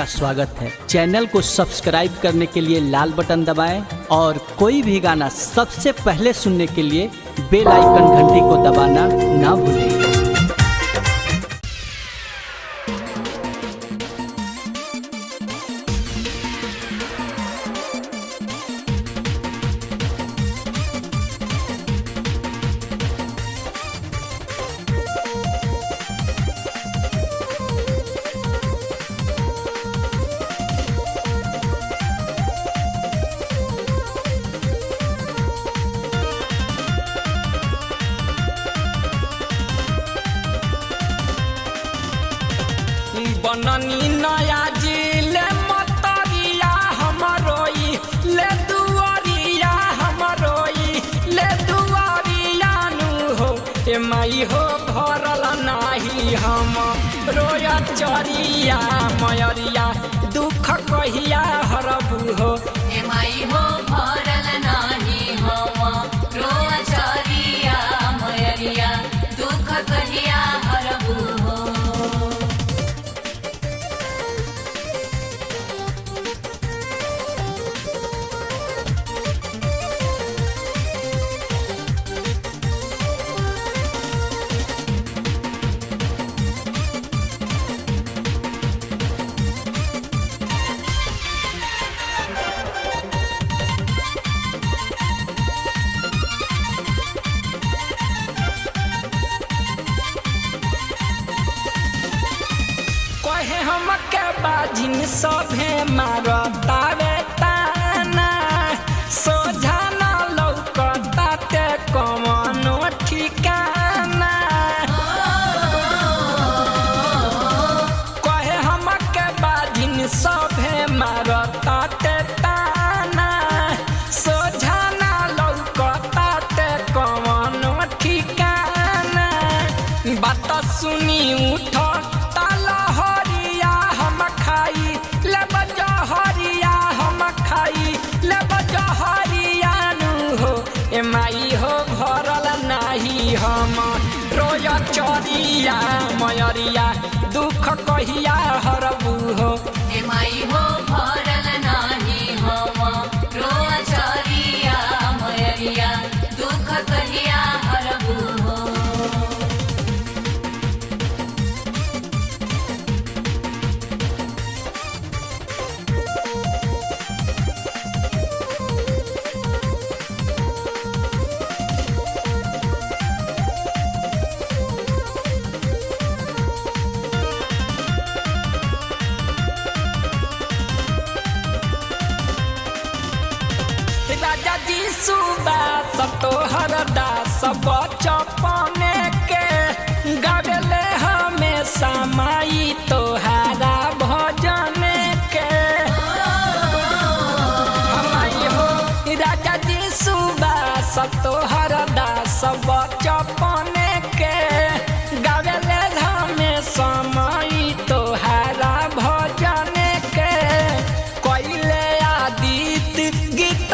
आपका स्वागत है। चैनल को सब्सक्राइब करने के लिए लाल बटन दबाएं और कोई भी गाना सबसे पहले सुनने के लिए बेल आइकन घंटी को दबाना ना भूलें। बननी नया जिले मतरिया हमरोई ले दुआरिया हमरोई ले दुआरिया नु हो ए माई हो भरल नाही हम रोया चरिया मयरिया दुख कहिया हरबू हो ए माई हो भरल नाही हम रोया चरिया मयरिया दुख कहिया हरबू हो। कहे हमके बाजिन सभे मारतावे ताना सोझा न लौकता ते कमनो ठिकाना कहे हमके बाजिन सभे मारताते ताना सोझा न लौकता ते कमनो ठिकाना बात सुनी उठ माई हो भरल नाही हम रोया चरिया मयरिया दुख कहिया हरबू हो ए माई हो भरल नाही हम रोया चरिया मयरिया दुख कहिया हरबू हो। राजा जी सुबास तोहर दास बचपने के गावेले हमेशा माई तोहारा भजन के माई हो राजा जी सुबास तोहर दास बचपने के गावेले हमेशा माई तोहारा भजन के कोइले आदित गीत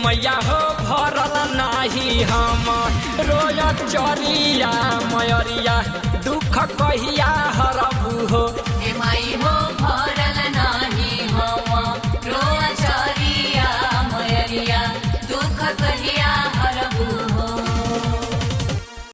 मैया हो भरल नाही हम रोया चरिया मयरिया दुख कहिया हरबू हो।